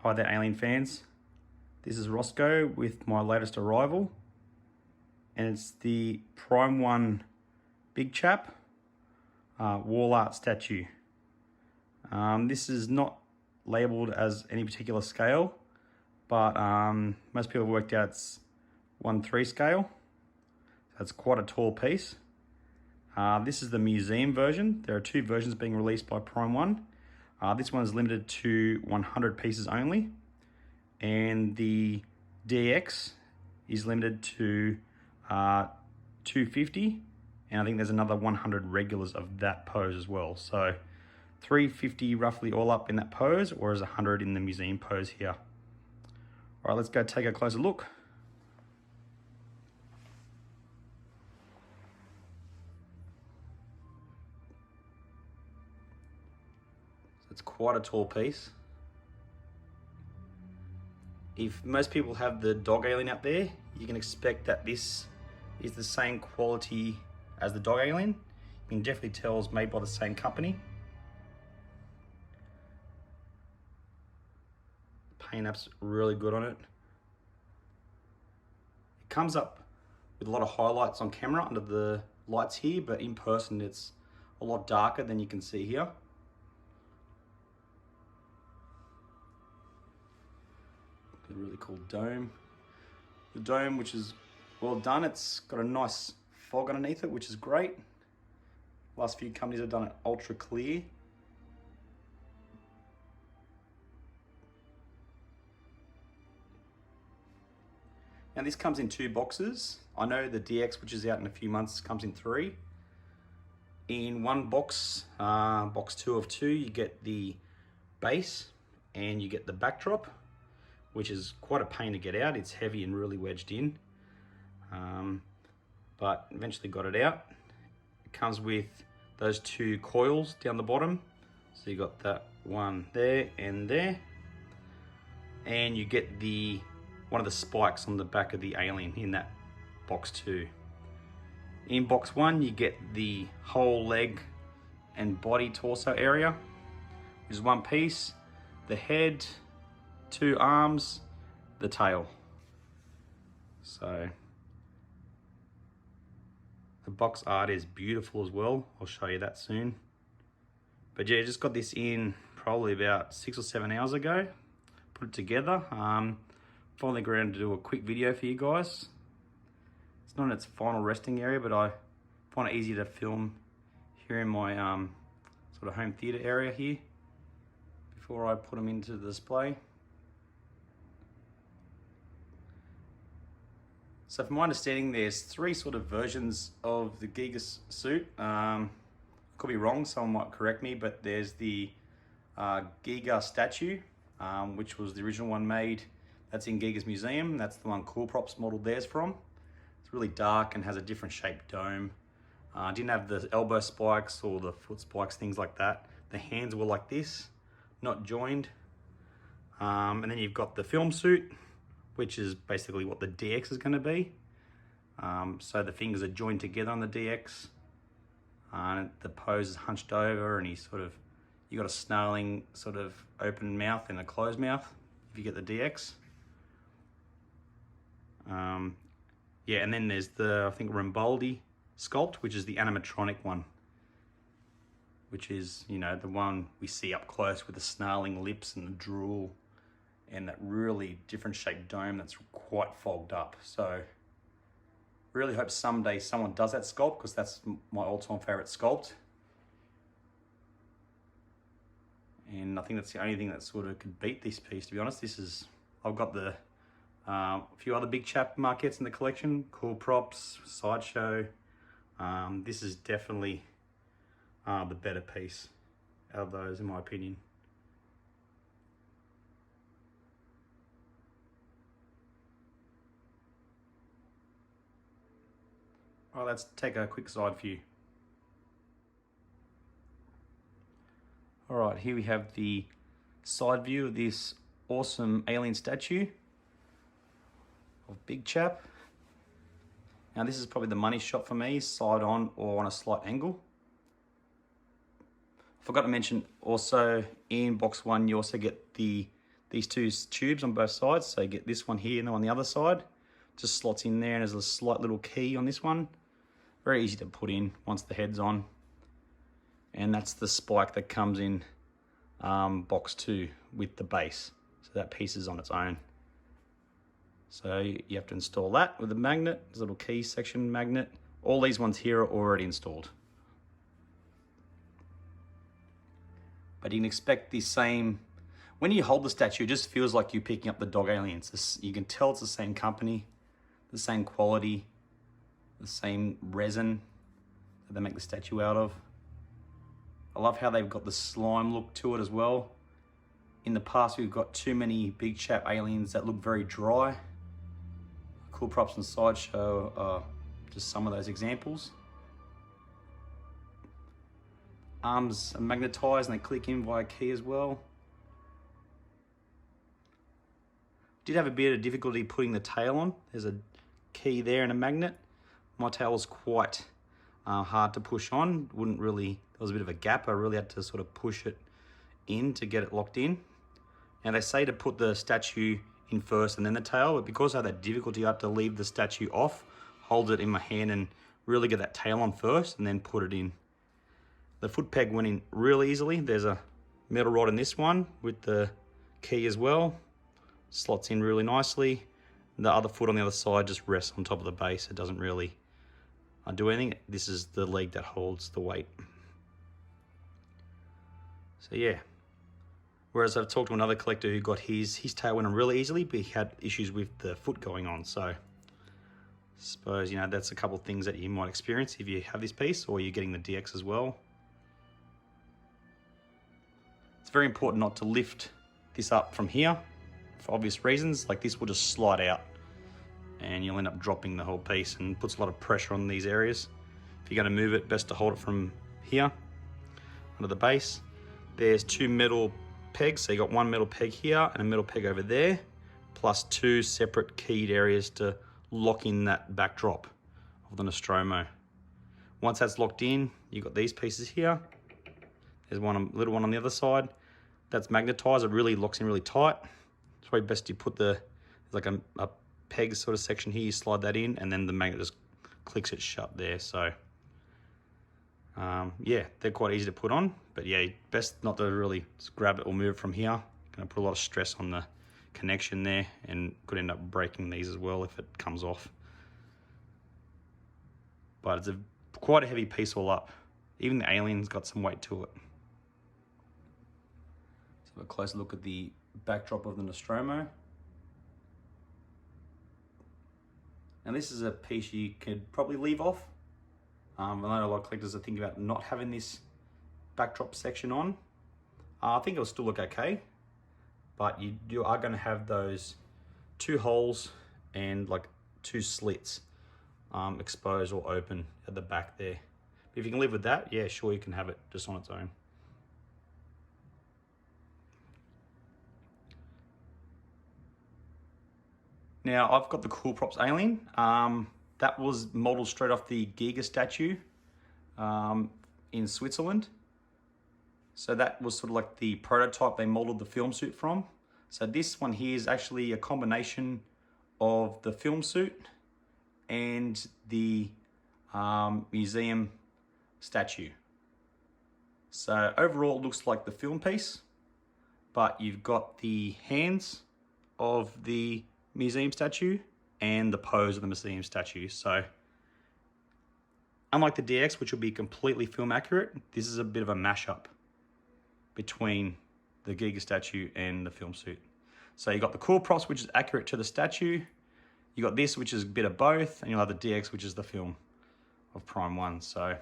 Hi there, Alien fans. This is Roscoe with my latest arrival, and it's the Prime 1 Big Chap wall art statue. This is not labelled as any particular scale, but most people have worked out it's 1:3 scale. So it's quite a tall piece. This is the museum version. There are two versions being released by Prime 1. This one is limited to 100 pieces only, and the DX is limited to 250, and I think there's another 100 regulars of that pose as well. So 350 roughly all up in that pose, or is 100 in the museum pose here. All right, let's go take a closer look. It's quite a tall piece. If most people have the dog alien out there, you can expect that this is the same quality as the dog alien. You can definitely tell it's made by the same company. Paint app's really good on it. It comes up with a lot of highlights on camera under the lights here, but in person it's a lot darker than you can see here. A really cool dome. The dome, which is well done, it's got a nice fog underneath it, which is great. Last few companies have done it ultra clear. Now this comes in 2 boxes. I know the DX, which is out in a few months, comes in 3. In one box, box 2 of 2, you get the base and you get the backdrop, which is quite a pain to get out. It's heavy and really wedged in, but eventually got it out. It comes with those 2 coils down the bottom. So you got that one there, and you get one of the spikes on the back of the alien in that box 2. In box 1, you get the whole leg and body torso area, which is one piece, the head, 2 arms, the tail. So the box art is beautiful as well. I'll show you that soon. But yeah, just got this in probably about 6 or 7 hours ago. Put it together. Finally got around to do a quick video for you guys. It's not in its final resting area, but I find it easy to film here in my sort of home theater area here before I put them into the display. So from my understanding, there's 3 sort of versions of the Giga suit. Could be wrong, someone might correct me, but there's the Giga Statue, which was the original one made. That's in Giga's museum. That's the one Cool Props modeled theirs from. It's really dark and has a different shaped dome. Didn't have the elbow spikes or the foot spikes, things like that. The hands were like this, not joined. And then you've got the film suit, which is basically what the DX is going to be. So the fingers are joined together on the DX. The pose is hunched over, and you got a snarling sort of open mouth and a closed mouth if you get the DX. Yeah, and then there's the, I think, Rimbaldie Sculpt, which is the animatronic one, which is, you know, the one we see up close with the snarling lips and the drool and that really different shaped dome that's quite fogged up. So really hope someday someone does that sculpt, because that's my all-time favorite sculpt. And I think that's the only thing that sort of could beat this piece, to be honest. I've got the a few other Big Chap markets in the collection, Cool Props, Sideshow. This is definitely the better piece out of those, in my opinion. All right, let's take a quick side view. All right, here we have the side view of this awesome alien statue of Big Chap. Now this is probably the money shot for me, side on or on a slight angle. Forgot to mention also in box 1 you also get the these two tubes on both sides. So you get this one here and the one on the other side. Just slots in there, and there's a slight little key on this one. Very easy to put in once the head's on. And that's the spike that comes in box 2 with the base. So that piece is on its own. So you have to install that with a magnet. There's a little key section magnet. All these ones here are already installed. But you can expect the same, when you hold the statue, it just feels like you're picking up the dog aliens. You can tell it's the same company, the same quality, the same resin that they make the statue out of. I love how they've got the slime look to it as well. In the past, we've got too many big chap aliens that look very dry. Cool props and sideshow are just some of those examples. Arms are magnetized and they click in via key as well. Did have a bit of difficulty putting the tail on. There's a key there and a magnet. My tail was quite hard to push on. Wouldn't really, there was a bit of a gap. I really had to sort of push it in to get it locked in. And they say to put the statue in first and then the tail, but because I had that difficulty, I had to leave the statue off, hold it in my hand and really get that tail on first and then put it in. The foot peg went in really easily. There's a metal rod in this one with the key as well. Slots in really nicely. The other foot on the other side just rests on top of the base. It doesn't really do anything. This is the leg that holds the weight. So yeah. Whereas I've talked to another collector who got his tail went on really easily, but he had issues with the foot going on. So I suppose, you know, that's a couple of things that you might experience if you have this piece or you're getting the DX as well. It's very important not to lift this up from here for obvious reasons. Like this will just slide out and you'll end up dropping the whole piece and puts a lot of pressure on these areas. If you're going to move it, best to hold it from here under the base. There's 2 metal pegs, so you got 1 metal peg here and a metal peg over there, plus 2 separate keyed areas to lock in that backdrop of the Nostromo. Once that's locked in, you've got these pieces here. There's one little one on the other side. That's magnetized, it really locks in really tight. It's probably best you put there's like a peg sort of section here, you slide that in and then the magnet just clicks it shut there. So yeah, they're quite easy to put on, but yeah, best not to really just grab it or move it from here. Gonna put a lot of stress on the connection there and could end up breaking these as well if it comes off. But it's quite a heavy piece all up. Even the alien's got some weight to it. Let's have a closer look at the backdrop of the Nostromo. And this is a piece you could probably leave off. I know a lot of collectors are thinking about not having this backdrop section on. I think it'll still look okay, but you are going to have those 2 holes and like 2 slits exposed or open at the back there. But if you can live with that, yeah, sure, you can have it just on its own. Now I've got the Cool Props Alien. That was modeled straight off the Giga Statue in Switzerland. So that was sort of like the prototype they modeled the film suit from. So this one here is actually a combination of the film suit and the museum statue. So overall it looks like the film piece, but you've got the hands of the museum statue and the pose of the museum statue. So unlike the DX, which will be completely film accurate, this is a bit of a mashup between the Giga Statue and the film suit. So you got the Cool Props, which is accurate to the statue. You got this, which is a bit of both, and you'll have the DX, which is the film of Prime 1. So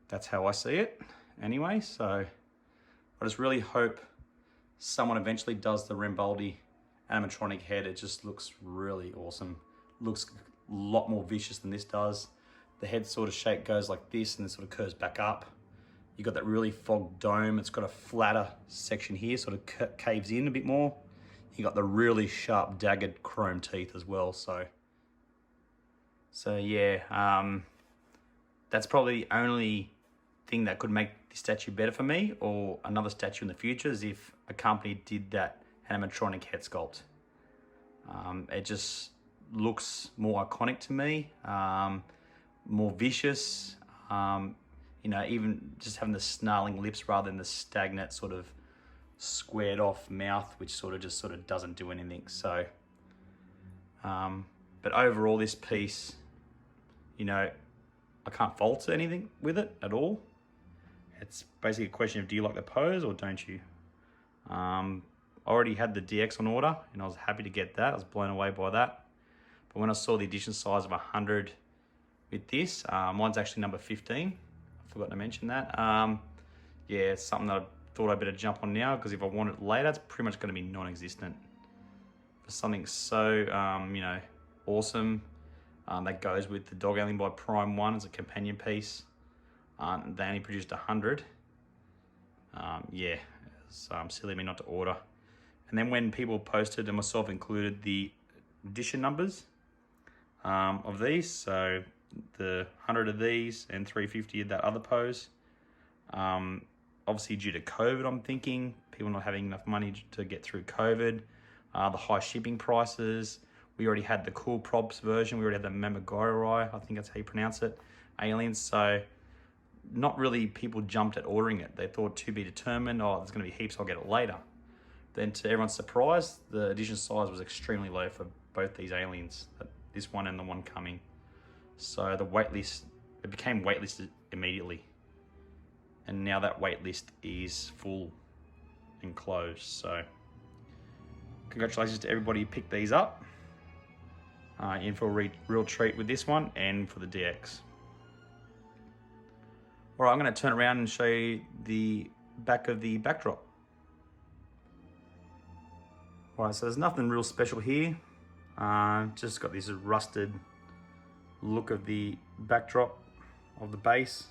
that's how I see it anyway. So I just really hope someone eventually does the Rimbaldie animatronic head. It just looks really awesome. Looks a lot more vicious than this does. The head sort of shape goes like this and then sort of curves back up. You got that really fogged dome. It's got a flatter section here, sort of caves in a bit more. You got the really sharp daggered chrome teeth as well. So yeah, that's probably the only thing that could make the statue better for me, or another statue in the future, is if a company did that animatronic head sculpt. It just looks more iconic to me, more vicious. You know, even just having the snarling lips rather than the stagnant sort of squared off mouth, which sort of doesn't do anything. So, but overall, this piece, you know, I can't fault anything with it at all. It's basically a question of, do you like the pose or don't you? I already had the DX on order and I was happy to get that. I was blown away by that. But when I saw the edition size of 100 with this, mine's actually number 15. I forgot to mention that. Yeah, it's something that I thought I'd better jump on now, because if I want it later, it's pretty much going to be non-existent. For something so, you know, awesome, that goes with the Dog Alien by Prime 1 as a companion piece. They only produced 100. Yeah, it's silly of me not to order. And then when people posted, and myself included, the edition numbers of these, so the 100 of these and 350 of that other pose. Obviously due to COVID, I'm thinking, people not having enough money to get through COVID, the high shipping prices. We already had the Cool Props version. We already had the Mamagori, I think that's how you pronounce it, aliens. So not really people jumped at ordering it. They thought to be determined, oh, there's going to be heaps, I'll get it later. Then to everyone's surprise, the edition size was extremely low for both these aliens, this one and the one coming. So the waitlist, it became waitlisted immediately. And now that waitlist is full and closed. So congratulations to everybody who picked these up. In for a real treat with this one and for the DX. All right, I'm going to turn around and show you the back of the backdrop. All right, so there's nothing real special here. Just got this rusted look of the backdrop of the base.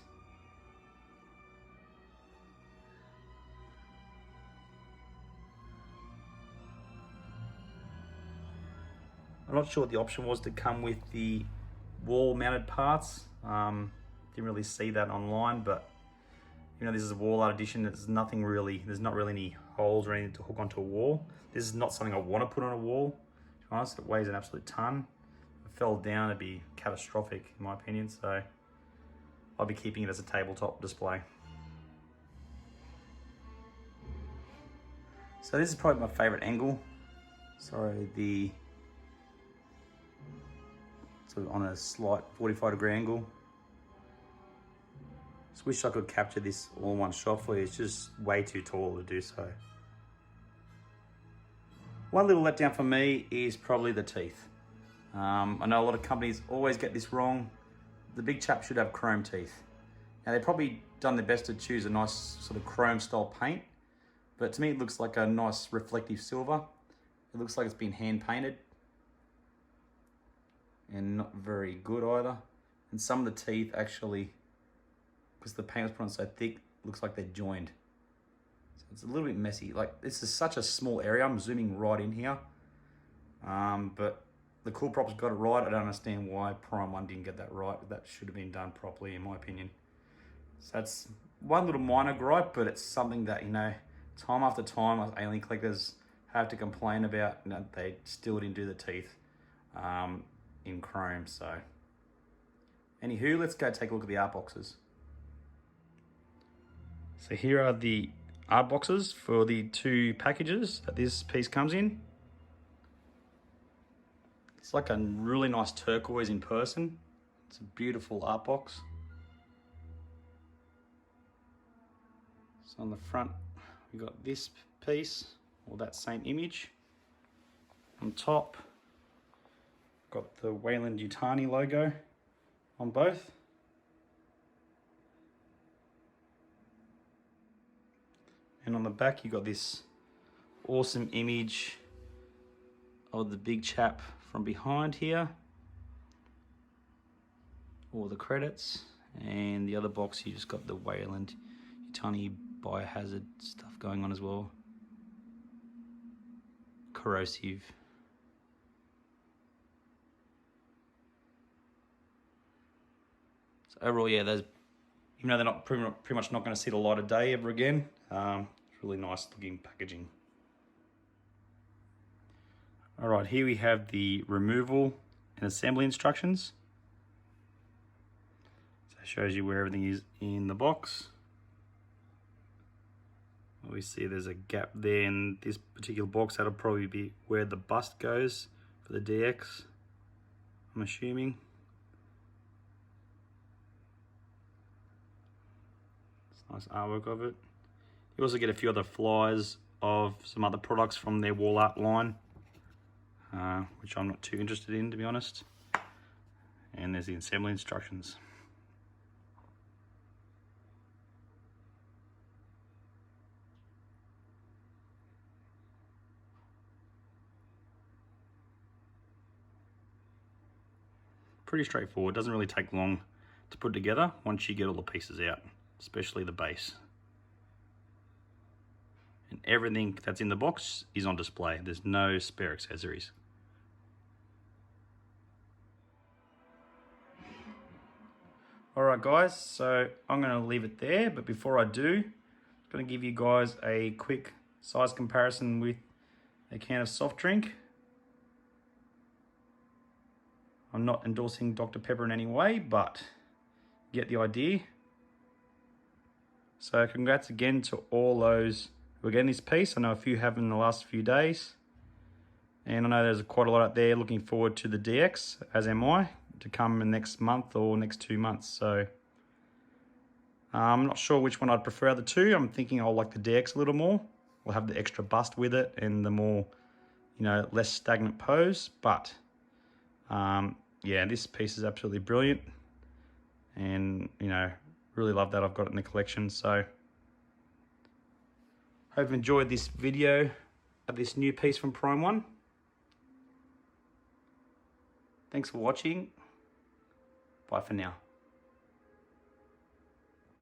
I'm not sure what the option was to come with the wall mounted parts. Didn't really see that online, but you know, this is a wall art edition. There's not really any holes or anything to hook onto a wall. This is not something I want to put on a wall. To be honest, it weighs an absolute ton. If it fell down, it'd be catastrophic in my opinion. So I'll be keeping it as a tabletop display. So this is probably my favorite angle. Sorry, so on a slight 45-degree angle. Just wish I could capture this all in one shot for you. It's just way too tall to do so. One little letdown for me is probably the teeth. I know a lot of companies always get this wrong. The Big Chap should have chrome teeth. Now they've probably done their best to choose a nice sort of chrome style paint, but to me it looks like a nice reflective silver. It looks like it's been hand painted. And not very good either. And some of the teeth actually, because the paint was put on so thick, looks like they're joined. So it's a little bit messy. Like, this is such a small area. I'm zooming right in here. But the Cool Props got it right. I don't understand why Prime 1 didn't get that right. That should have been done properly, in my opinion. So that's one little minor gripe, but it's something that, you know, time after time, us alien collectors have to complain about. You know, they still didn't do the teeth in chrome. So anywho, let's go take a look at the art boxes. So here are the art boxes for the two packages that this piece comes in. It's like a really nice turquoise in person. It's a beautiful art box. So on the front, we got this piece, or that same image. On top, got the Weyland-Yutani logo on both. And on the back, you got this awesome image of the Big Chap from behind here. All the credits. And the other box, you just got the Weyland-Yutani biohazard stuff going on as well. Corrosive. So overall, yeah, those, even though they're not pretty much not going to see the light of day ever again, it's really nice looking packaging. All right, here we have the removal and assembly instructions. So it shows you where everything is in the box. We see there's a gap there in this particular box. That'll probably be where the bust goes for the DX, I'm assuming. It's nice artwork of it. You also get a few other flyers of some other products from their wall art line, which I'm not too interested in, to be honest. And there's the assembly instructions. Pretty straightforward, doesn't really take long to put together once you get all the pieces out, especially the base. And everything that's in the box is on display. There's no spare accessories. Alright guys, so I'm going to leave it there, but before I do, I'm going to give you guys a quick size comparison with a can of soft drink. I'm not endorsing Dr. Pepper in any way, but you get the idea. So congrats again to all those who are getting this piece. I know a few have in the last few days. And I know there's quite a lot out there looking forward to the DX, as am I, to come in next month or next 2 months. So I'm not sure which one I'd prefer out of the two. I'm thinking I'll like the DX a little more. We'll have the extra bust with it and the more, less stagnant pose. But yeah, this piece is absolutely brilliant, and really love that I've got it in the collection. So hope you enjoyed this video of this new piece from Prime One. Thanks for watching. Bye for now.